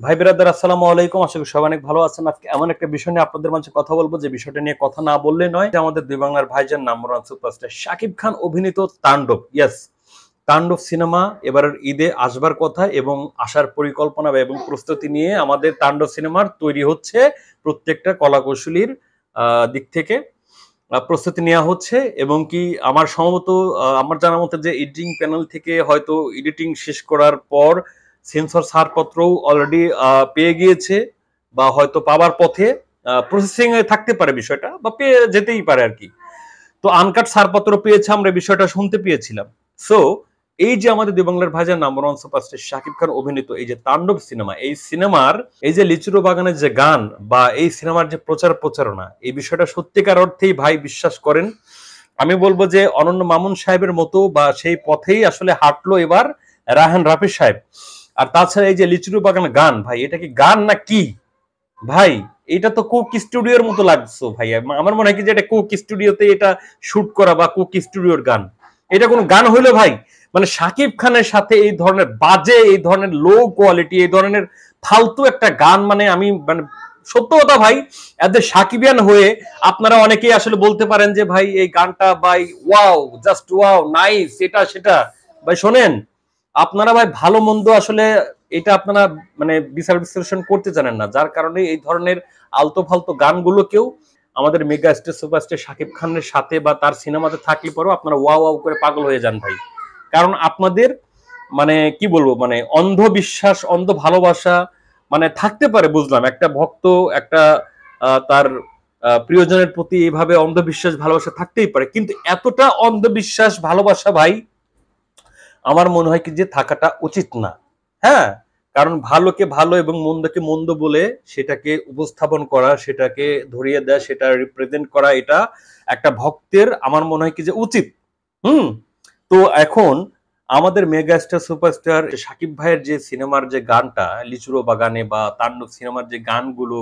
ভাই ব্রাদার আসসালামু আলাইকুম। আশা করি সবাই অনেক ভালো আছেন। আজকে এমন একটা বিষয় নিয়ে আপনাদের মাঝে কথা বলবো যে বিষয়টা নিয়ে কথা না বললে নয়, যে আমাদের দুই বাংলার ভাইজান number one superstar Shakib Khan অভিনীত তাণ্ডব, ইয়েস, তাণ্ডব সিনেমা এবারের ঈদে আসবার কথা এবং আসার পরিকল্পনা এবং প্রস্তুতি নিয়ে আমাদের তাণ্ডব সিনেমার তৈরি হচ্ছে। প্রত্যেকটা কলাকৌশলীর দিক থেকে প্রস্তুতি নেওয়া হচ্ছে এবং কি আমার সম্ভবত আমার জানা মতে যে এডিটিং প্যানেল থেকে হয়তো এডিটিং শেষ করার পর সেন্সর ছাড়পত্রও অলরেডি পেয়ে গিয়েছে বা হয়তো পাওয়ার পথে, প্রসেসিং এ থাকতে পারে বিষয়টা, বা পেয়ে যেতেই পারে আর কি। তো আনকাট ছাড়পত্র পেয়েছে, আমরা বিষয়টা শুনতে পেয়েছিলাম। সো এই যে আমাদের দুই বাংলার ভাইজান number one superstar Shakib Khan অভিনীত এই যে তাণ্ডব সিনেমা, এই সিনেমার এই যে লিচুরো বাগানের যে গান বা এই সিনেমার যে প্রচারণা, এই বিষয়টা সত্যিকার অর্থেই ভাই বিশ্বাস করেন, আমি বলবো যে অনন্য মামুন সাহেবের মতো বা সেই পথেই আসলে হাঁটলো এবার রায়হান রাফি সাহেব। আর তাছাড়া এই যে লিচুরো বাগানের গান, ভাই এটা কি গান না কি ভাই? এটা তো কুক স্টুডিওর মতো লাগছে ভাই। আমার মনে হয় কি যে এটা কুক স্টুডিওতে এটা শুট করা বা কুক স্টুডিওর গান। এটা কোনো গান হইলো ভাই? মানে শাকিব খানের সাথে এই ধরনের বাজে, এই ধরনের লো কোয়ালিটি, এই ধরনের ফালতু একটা গান, মানে আমি মানে সত্য কথা ভাই, এত সাকিবিয়ান হয়ে আপনারা অনেকেই আসলে বলতে পারেন যে ভাই এই গানটা ভাই ওয়াও, জাস্ট ওয়াও, নাইস, এটা সেটা। ভাই শোনেন, আপনারা ভাই ভালো মন্দ আসলে এটা আপনারা মানে বিচার বিশ্লেষণ করতে জানেন না, যার কারণে এই ধরনের আলতো ফালতু গানগুলোকেও আমাদের মেগা স্টার সুপারস্টার শাকিব খানের সাথে বা তার সিনেমাতে থাকলে পরেও আপনারা ওয়াও ওয়াও করে পাগল হয়ে যান ভাই। কারণ আপনাদের মানে কি বলবো, মানে অন্ধ বিশ্বাস, অন্ধ ভালোবাসা মানে থাকতে পারে, বুঝলাম একটা ভক্ত একটা তার প্রিয়জনের প্রতি এইভাবে অন্ধবিশ্বাস ভালোবাসা থাকতেই পারে, কিন্তু এতটা অন্ধবিশ্বাস ভালোবাসা ভাই আমার মনে হয় কি যে থাকাটা উচিত না। হ্যাঁ, কারণ ভালোকে ভালো এবং মন্দকে মন্দ বলে সেটাকে উপস্থাপন করা, সেটাকে ধরিয়ে দেয়া, সেটা রিপ্রেজেন্ট করা, এটা একটা ভক্তের আমার মনে হয় কি যে উচিত। হুম। তো এখন আমাদের মেগা স্টার সুপারস্টার সাকিব ভাইয়ের যে সিনেমার যে গানটা লিচুরো বাগানে বা তাণ্ডব সিনেমার যে গানগুলো,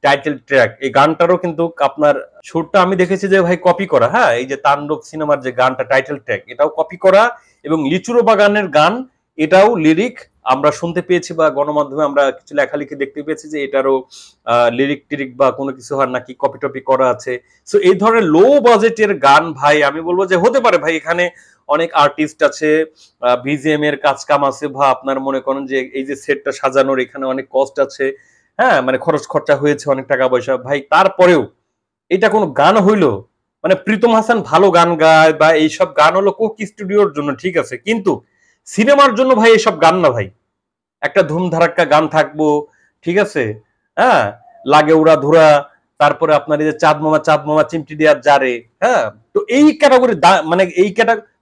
টাইটেল ট্র্যাক, এই গানটারও কিন্তু আপনার সুরটা আমি দেখেছি যে ভাই কপি করা। হ্যাঁ, এই যে তাণ্ডব সিনেমার যে গানটা টাইটেল ট্র্যাক, এটাও কপি করা এবং লিচুরো বাগানের গান, এটাও লিরিক আমরা শুনতে পেয়েছি বা গণমাধ্যমে আমরা কিছু লেখালেখি দেখতে পেয়েছি যে এটারও লিরিক টিরিক বা কোনো কিছু হয় নাকি কপি টপি করা আছে। সো এই ধরনের লো বাজেটের গান ভাই আমি বলবো যে হতে পারে ভাই, এখানে অনেক আর্টিস্ট আছে, ভিজিএম এর কাজ কাম আছে, বা আপনার মনে করেন যে এই যে সেটটা সাজানোর এখানে অনেক কস্ট আছে। হ্যাঁ, মানে খরচ খরচা হয়েছে অনেক টাকা পয়সা ভাই, তারপরেও এটা কোনো গান হইলো? মানে প্রীতম হাসান ভালো গান গায় বা এইসব গান হলো কোক স্টুডিওর জন্য, ঠিক আছে, কিন্তু সিনেমার জন্য ভাই এসব গান না ভাই। একটা ধুম ধারাক্কা গান থাকবো, ঠিক আছে, হ্যাঁ, লাগে উড়া ধুরা, তারপরে আপনার এই যে চাঁদ মামা চিমটি দেওয়ার জারে, হ্যাঁ। তো এই ক্যাটাগরি মানে এই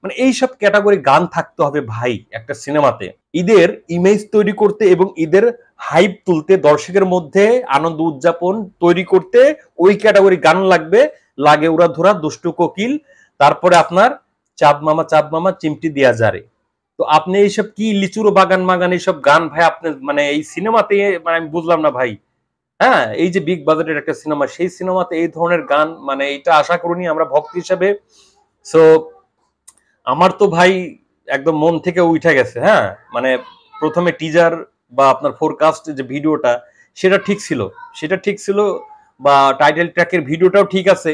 মানে এইসব ক্যাটাগরি গান থাকতে হবে ভাই একটা সিনেমাতে, ঈদের ইমেজ তৈরি করতে এবং ঈদের হাইপ তুলতে, দর্শকের মধ্যে আনন্দ উদযাপন তৈরি করতে ওই ক্যাটাগরি গান লাগবে। লাগে উড়া ধুরা, দুষ্টু কোকিল, তারপরে আপনার চাঁদ মামা চিমটি দেয়া জারে। তো আপনি এইসব কি লিচুরো বাগান মাগান এইসব গান ভাই আপনি মানে এই সিনেমাতে, মানে আমি বুঝলাম না ভাই। হ্যাঁ, এই যে বিগ বাজেটের একটা সিনেমা, সেই সিনেমাতে এই ধরনের গান, মানে এটা আশা করিনি আমরা ভক্ত হিসেবে। সো আমার তো ভাই একদম মন থেকে উঠে গেছে। হ্যাঁ, মানে প্রথমে টিজার বা আপনার ফোরকাস্ট যে ভিডিওটা, সেটা ঠিক ছিল, সেটা ঠিক ছিল, বা টাইটেল ট্র্যাকের ভিডিওটাও ঠিক আছে,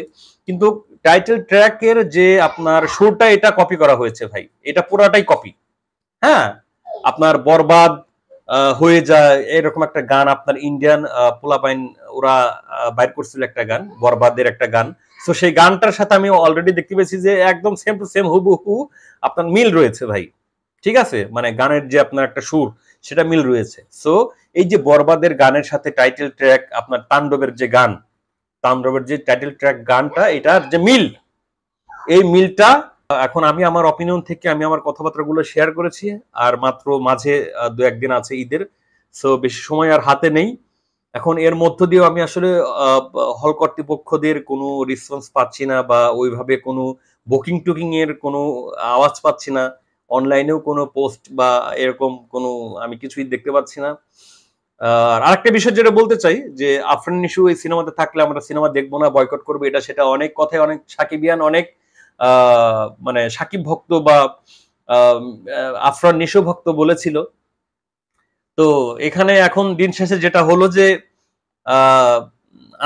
কিন্তু টাইটেল ট্র্যাকের যে আপনার সুরটা, এটা কপি করা হয়েছে ভাই, এটা পুরাটাই কপি। হ্যাঁ, আপনার বরবাদ হয়ে যায় এরকম একটা গান আপনার ইন্ডিয়ান পোলাপাইন ওরা বাইর করছিল একটা গান, বরবাদের একটা গান। তো সেই গানটার সাথে আমি অলরেডি দেখতে পেয়েছি যে একদম সেম টু সেম হুবহু আপনার মিল রয়েছে ভাই। ঠিক আছে, মানে গানের যে আপনার একটা সুর, সেটা মিল রয়েছে। সো এই যে বরবাদের গানের সাথে টাইটেল ট্র্যাক আপনার তাণ্ডবের যে গান, তাণ্ডবের যে টাইটেল ট্র্যাক গানটা, এটার যে মিল, এই মিলটা এখন আমি আমার অপিনিয়ন থেকে আমি আমার কথাবার্তাগুলো শেয়ার করেছি। আর মাত্র মাঝে দু একদিন আছে ঈদের, সো বেশি সময় আর হাতে নেই। এখন এর মধ্য দিয়েও আমি আসলে হল কর্তৃপক্ষদের কোনো রেসপন্স পাচ্ছি না, বা ওইভাবে কোনো বুকিং টুকিং এর কোনো আওয়াজ পাচ্ছি না। অনলাইনেও কোনো পোস্ট বা এরকম কোনো আমি কিছুই দেখতে পাচ্ছি না। আর আরেকটা বিষয় যেটা বলতে চাই যে আফরিন নিশু এই সিনেমাতে থাকলে আমরা সিনেমা দেখবো না, বয়কট করবো, এটা সেটা অনেক কথায় অনেক সাকিবিয়ান, অনেক মানে সাকিব ভক্ত বা আফরান নিশো ভক্ত বলেছিল। তো এখানে এখন দিন শেষে যেটা হলো যে আহ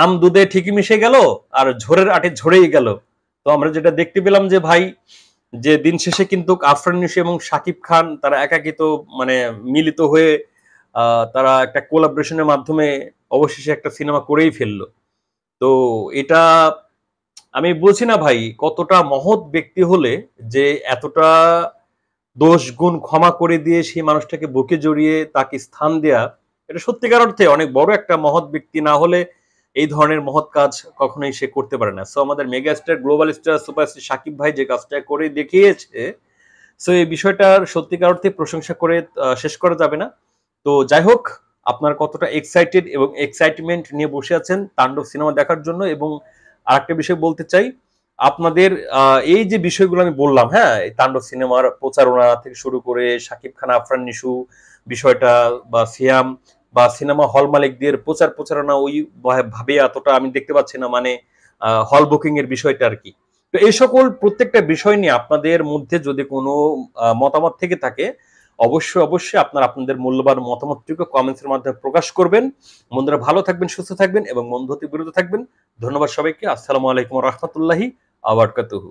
আম দুধে ঠিকই মিশে গেল, আর ঝোরের আটে ঝরেই গেল। তো আমরা যেটা দেখতে পেলাম যে ভাই, যে দিন শেষে কিন্তু আফরান নিশো এবং শাকিব খান তারা একাকিত মানে মিলিত হয়ে তারা একটা কোলাবরেশনের মাধ্যমে অবশেষে একটা সিনেমা করেই ফেললো। তো এটা আমি বলছি না ভাই, কতটা মহৎ ব্যক্তি হলে যে এতটা দোষ গুণ ক্ষমা করে দিয়ে সেই মানুষটাকে বুকে জড়িয়ে তাকে স্থান দেয়া, এটা সত্যিকার অর্থে অনেক বড় একটা মহৎ ব্যক্তি না হলে এই ধরনের মহৎ কাজ কখনোই সে করতে পারে না। সো আমাদের mega star, global star, superstar Shakib ভাই যে কাজটা করে দেখিয়েছে, সো এই বিষয়টার সত্যিকার অর্থে প্রশংসা করে শেষ করা যাবে না। তো যাই হোক, আপনার কতটা এক্সাইটেড এবং এক্সাইটমেন্ট নিয়ে বসে আছেন তাণ্ডব সিনেমা দেখার জন্য। এবং আরেকটা বিষয় বলতে চাই, আপনাদের এই যে বিষয়গুলো আমি বললাম, হ্যাঁ, এই তাণ্ডব সিনেমার প্রচারণা থেকে শুরু করে শাকিব খান আফরান নিশু বিষয়টা, বা সিয়াম, বা সিনেমা হল মালিকদের প্রচারণা ওই ভাবে এতটা আমি দেখতে পাচ্ছি না, মানে হল বুকিং এর বিষয়টা আর কি। তো এই সকল প্রত্যেকটা বিষয় নিয়ে আপনাদের মধ্যে যদি কোনো মতামত থেকে থাকে, অবশ্যই অবশ্যই আপনাদের মূল্যবান মতামতটুকু কমেন্টস এর মাধ্যমে প্রকাশ করবেন। বন্ধুরা ভালো থাকবেন, সুস্থ থাকবেন এবং বন্ধুত্বের বিরত থাকবেন। ধন্যবাদ সবাইকে। আসসালামু আলাইকুম ওয়া রাহমাতুল্লাহি ওয়া বারাকাতুহু।